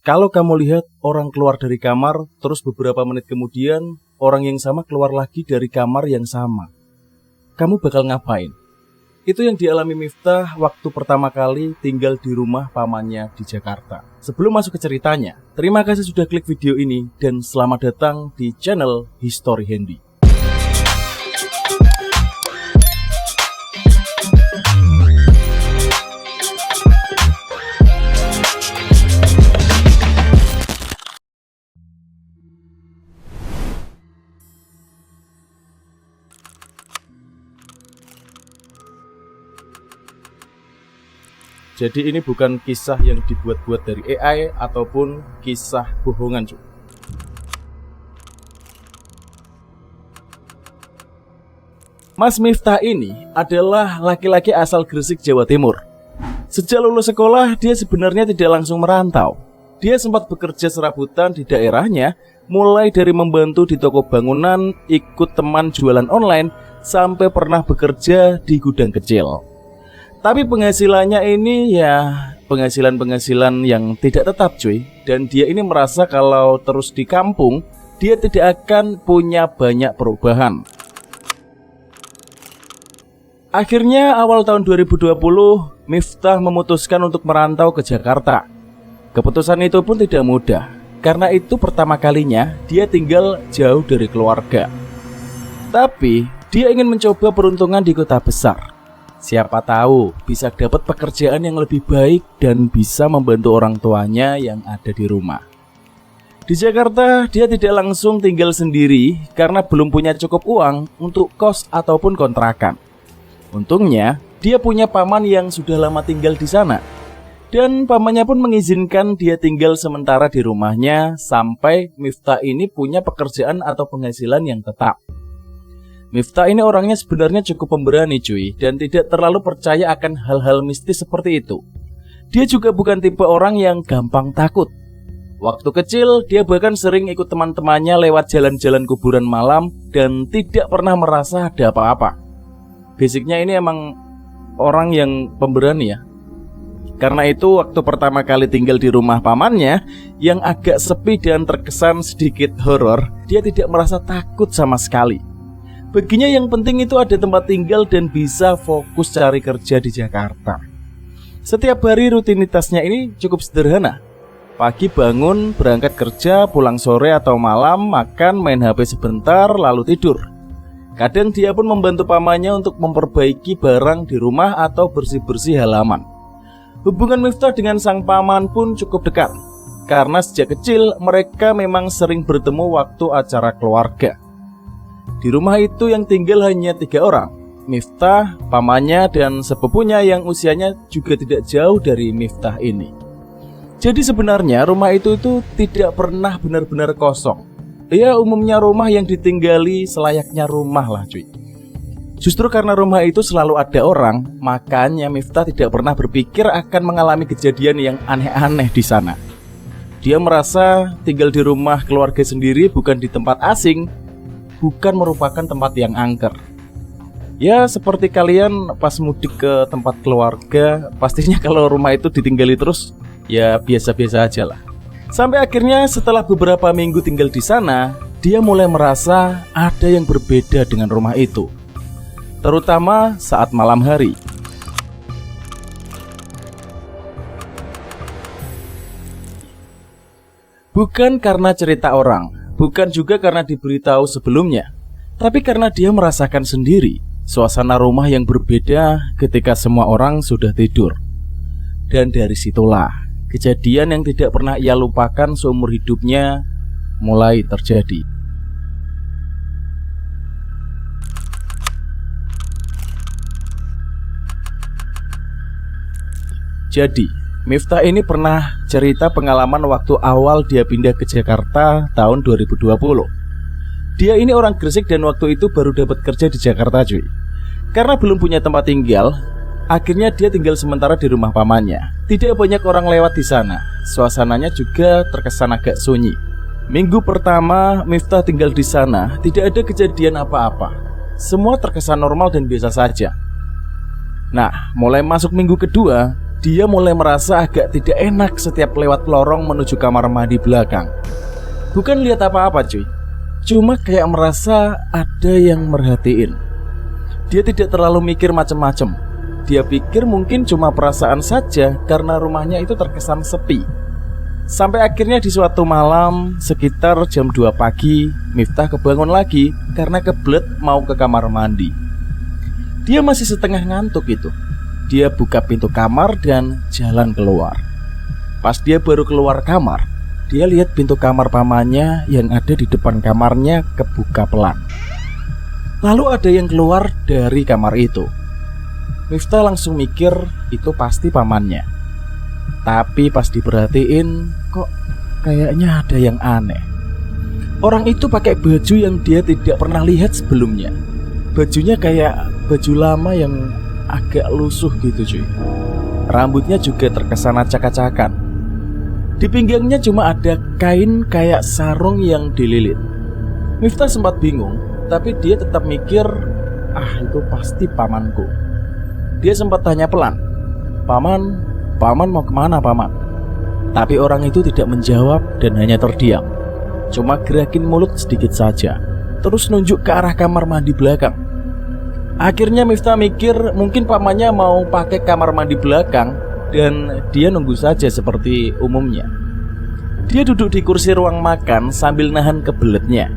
Kalau kamu lihat orang keluar dari kamar, terus beberapa menit kemudian orang yang sama keluar lagi dari kamar yang sama, kamu bakal ngapain? Itu yang dialami Miftah waktu pertama kali tinggal di rumah pamannya di Jakarta. Sebelum masuk ke ceritanya, terima kasih sudah klik video ini dan selamat datang di channel History Handy. Jadi ini bukan kisah yang dibuat-buat dari AI ataupun kisah bohongan, cuy. Mas Miftah ini adalah laki-laki asal Gresik, Jawa Timur. Sejak lulus sekolah, dia sebenarnya tidak langsung merantau. Dia sempat bekerja serabutan di daerahnya, mulai dari membantu di toko bangunan, ikut teman jualan online, sampai pernah bekerja di gudang kecil. Tapi penghasilannya ini ya penghasilan yang tidak tetap, cuy. Dan dia ini merasa kalau terus di kampung, dia tidak akan punya banyak perubahan. Akhirnya awal tahun 2020, Miftah memutuskan untuk merantau ke Jakarta. Keputusan itu pun tidak mudah, karena itu pertama kalinya dia tinggal jauh dari keluarga. Tapi dia ingin mencoba peruntungan di kota besar. Siapa tahu bisa dapat pekerjaan yang lebih baik dan bisa membantu orang tuanya yang ada di rumah. Di Jakarta dia tidak langsung tinggal sendiri karena belum punya cukup uang untuk kos ataupun kontrakan. Untungnya dia punya paman yang sudah lama tinggal di sana. Dan pamannya pun mengizinkan dia tinggal sementara di rumahnya sampai Miftah ini punya pekerjaan atau penghasilan yang tetap. Miftah ini orangnya sebenarnya cukup pemberani, cuy, dan tidak terlalu percaya akan hal-hal mistis seperti itu. Dia juga bukan tipe orang yang gampang takut. Waktu kecil, dia bahkan sering ikut teman-temannya lewat jalan-jalan kuburan malam dan tidak pernah merasa ada apa-apa. Basicnya ini emang orang yang pemberani ya. Karena itu waktu pertama kali tinggal di rumah pamannya yang agak sepi dan terkesan sedikit horor, dia tidak merasa takut sama sekali. Baginya yang penting itu ada tempat tinggal dan bisa fokus cari kerja di Jakarta. Setiap hari rutinitasnya ini cukup sederhana. Pagi bangun, berangkat kerja, pulang sore atau malam, makan, main HP sebentar, lalu tidur. Kadang dia pun membantu pamannya untuk memperbaiki barang di rumah atau bersih-bersih halaman. Hubungan Miftah dengan sang paman pun cukup dekat, karena sejak kecil mereka memang sering bertemu waktu acara keluarga. Di rumah itu yang tinggal hanya 3 orang, Miftah, pamannya, dan sepupunya yang usianya juga tidak jauh dari Miftah ini. Jadi sebenarnya rumah itu tidak pernah benar-benar kosong. Ya umumnya rumah yang ditinggali selayaknya rumah lah, cuy. Justru karena rumah itu selalu ada orang, makanya Miftah tidak pernah berpikir akan mengalami kejadian yang aneh-aneh di sana. Dia merasa tinggal di rumah keluarga sendiri bukan di tempat asing, bukan merupakan tempat yang angker. Ya seperti kalian pas mudik ke tempat keluarga, pastinya kalau rumah itu ditinggali terus, ya biasa-biasa aja lah. Sampai akhirnya setelah beberapa minggu tinggal di sana, dia mulai merasa ada yang berbeda dengan rumah itu, terutama saat malam hari. Bukan karena cerita orang, bukan juga karena diberitahu sebelumnya, tapi karena dia merasakan sendiri suasana rumah yang berbeda ketika semua orang sudah tidur. Dan dari situlah kejadian yang tidak pernah ia lupakan seumur hidupnya mulai terjadi. Jadi Miftah ini pernah cerita pengalaman waktu awal dia pindah ke Jakarta tahun 2020. Dia ini orang Gresik dan waktu itu baru dapat kerja di Jakarta, cuy. Karena belum punya tempat tinggal, akhirnya dia tinggal sementara di rumah pamannya. Tidak banyak orang lewat di sana. Suasananya juga terkesan agak sunyi. Minggu pertama Miftah tinggal di sana, tidak ada kejadian apa-apa. Semua terkesan normal dan biasa saja. Nah, mulai masuk minggu kedua, dia mulai merasa agak tidak enak setiap lewat lorong menuju kamar mandi belakang. Bukan lihat apa-apa cuy, cuma kayak merasa ada yang merhatiin. Dia tidak terlalu mikir macam-macam. Dia pikir mungkin cuma perasaan saja karena rumahnya itu terkesan sepi. Sampai akhirnya di suatu malam sekitar jam 2 pagi, Miftah kebangun lagi karena kebelet mau ke kamar mandi. Dia masih setengah ngantuk itu. Dia buka pintu kamar dan jalan keluar. Pas dia baru keluar kamar, dia lihat pintu kamar pamannya yang ada di depan kamarnya kebuka pelan. Lalu ada yang keluar dari kamar itu. Miftah langsung mikir itu pasti pamannya. Tapi pas diperhatiin, kok kayaknya ada yang aneh. Orang itu pakai baju yang dia tidak pernah lihat sebelumnya. Bajunya kayak baju lama yang agak lusuh gitu cuy. Rambutnya juga terkesan acak-acakan. Di pinggangnya cuma ada kain kayak sarung yang dililit. Miftah sempat bingung, tapi dia tetap mikir, itu pasti pamanku. Dia sempat tanya pelan, Paman mau kemana paman? Tapi orang itu tidak menjawab dan hanya terdiam. Cuma gerakin mulut sedikit saja, terus nunjuk ke arah kamar mandi belakang. Akhirnya Miftah mikir mungkin pamannya mau pakai kamar mandi belakang dan dia nunggu saja seperti umumnya. Dia duduk di kursi ruang makan sambil nahan kebeletnya.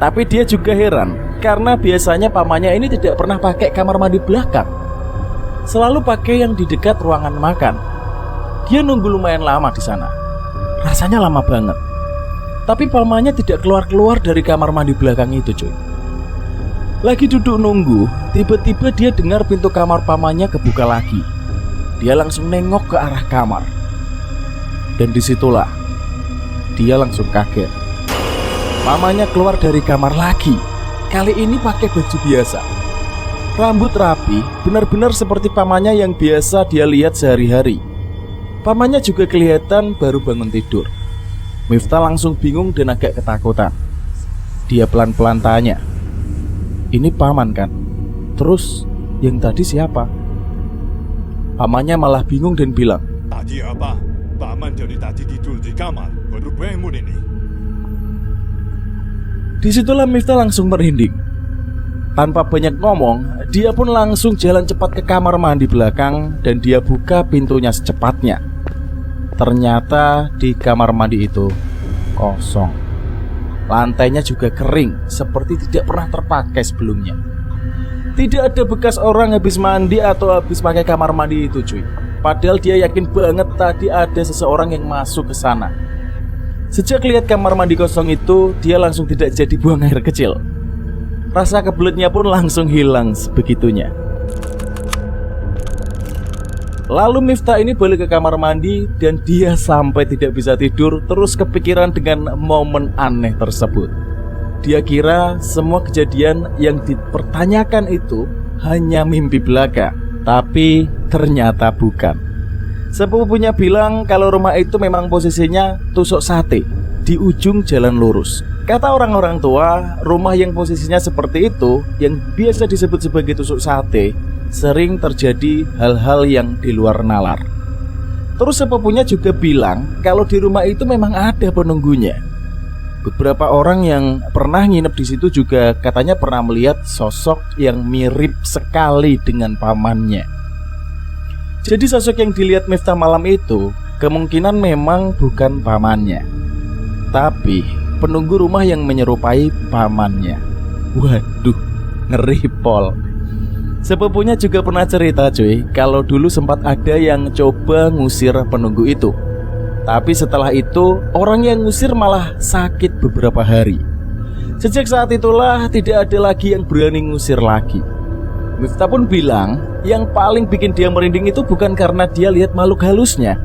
Tapi dia juga heran karena biasanya pamannya ini tidak pernah pakai kamar mandi belakang. Selalu pakai yang di dekat ruangan makan. Dia nunggu lumayan lama di sana. Rasanya lama banget. Tapi pamannya tidak keluar-keluar dari kamar mandi belakang itu cuy. Lagi duduk nunggu, tiba-tiba dia dengar pintu kamar pamannya kebuka lagi. Dia langsung nengok ke arah kamar. Dan disitulah dia langsung kaget. Pamannya keluar dari kamar lagi. Kali ini pakai baju biasa. Rambut rapi, benar-benar seperti pamannya yang biasa dia lihat sehari-hari. Pamannya juga kelihatan baru bangun tidur. Miftah langsung bingung dan agak ketakutan. Dia pelan-pelan tanya, "Ini paman kan? Terus yang tadi siapa?" Pamannya malah bingung dan bilang, "Tadi apa? Paman dari tadi tidur di kamar, baru bangun ini." Disitulah Miftah langsung merinding. Tanpa banyak ngomong, dia pun langsung jalan cepat ke kamar mandi belakang dan dia buka pintunya secepatnya. Ternyata di kamar mandi itu kosong. Lantainya juga kering, seperti tidak pernah terpakai sebelumnya. Tidak ada bekas orang habis mandi atau habis pakai kamar mandi itu cuy. Padahal dia yakin banget tadi ada seseorang yang masuk ke sana. Sejak lihat kamar mandi kosong itu, dia langsung tidak jadi buang air kecil. Rasa kebeletnya pun langsung hilang sebegitunya. Lalu Miftah ini balik ke kamar mandi dan dia sampai tidak bisa tidur, terus kepikiran dengan momen aneh tersebut. Dia kira semua kejadian yang dipertanyakan itu hanya mimpi belaka, tapi ternyata bukan. Sepupunya bilang kalau rumah itu memang posisinya tusuk sate di ujung jalan lurus. Kata orang-orang tua, rumah yang posisinya seperti itu, yang biasa disebut sebagai tusuk sate, sering terjadi hal-hal yang di luar nalar. Terus sepupunya juga bilang kalau di rumah itu memang ada penunggunya. Beberapa orang yang pernah nginep di situ juga katanya pernah melihat sosok yang mirip sekali dengan pamannya. Jadi sosok yang dilihat Miftah malam itu kemungkinan memang bukan pamannya, tapi penunggu rumah yang menyerupai pamannya. Waduh, ngeri pol. Sepupunya juga pernah cerita cuy, kalau dulu sempat ada yang coba ngusir penunggu itu. Tapi setelah itu orang yang ngusir malah sakit beberapa hari. Sejak saat itulah tidak ada lagi yang berani ngusir lagi. Miftah pun bilang yang paling bikin dia merinding itu bukan karena dia lihat makhluk halusnya,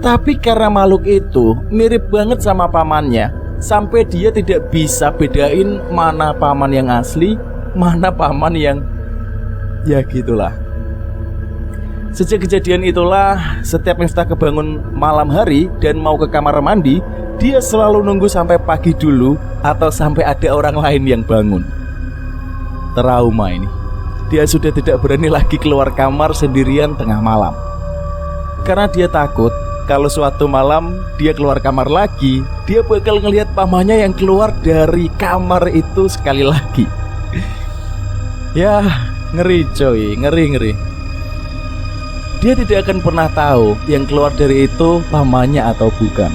tapi karena makhluk itu mirip banget sama pamannya, sampai dia tidak bisa bedain mana paman yang asli, mana paman yang ya gitulah. Sejak kejadian itulah, setiap Miftah kebangun malam hari dan mau ke kamar mandi, dia selalu nunggu sampai pagi dulu atau sampai ada orang lain yang bangun. Trauma ini. Dia sudah tidak berani lagi keluar kamar sendirian tengah malam. Karena dia takut kalau suatu malam dia keluar kamar lagi, dia bakal ngelihat pamannya yang keluar dari kamar itu sekali lagi. Ya, ngeri coy, ngeri. Dia tidak akan pernah tahu yang keluar dari itu pamannya atau bukan.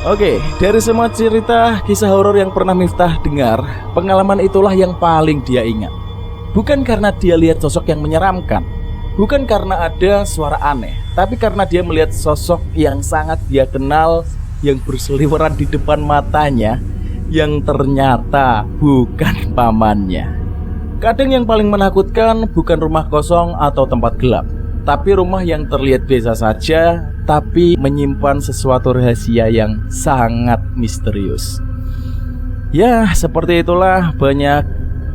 Oke, dari semua cerita kisah horor yang pernah Miftah dengar, pengalaman itulah yang paling dia ingat. Bukan karena dia lihat sosok yang menyeramkan, bukan karena ada suara aneh, tapi karena dia melihat sosok yang sangat dia kenal, yang berseliweran di depan matanya, yang ternyata bukan pamannya. Kadang yang paling menakutkan bukan rumah kosong atau tempat gelap, tapi rumah yang terlihat biasa saja, tapi menyimpan sesuatu rahasia yang sangat misterius. Ya, seperti itulah banyak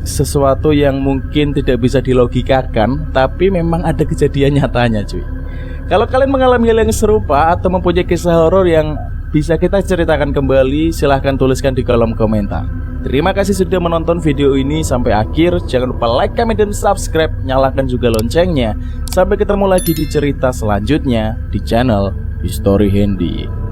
sesuatu yang mungkin tidak bisa dilogikakan, tapi memang ada kejadian nyatanya cuy. Kalau kalian mengalami hal yang serupa atau mempunyai kisah horor yang bisa kita ceritakan kembali, silahkan tuliskan di kolom komentar. Terima kasih sudah menonton video ini sampai akhir. Jangan lupa like, comment, dan subscribe. Nyalakan juga loncengnya. Sampai ketemu lagi di cerita selanjutnya di channel History Handy.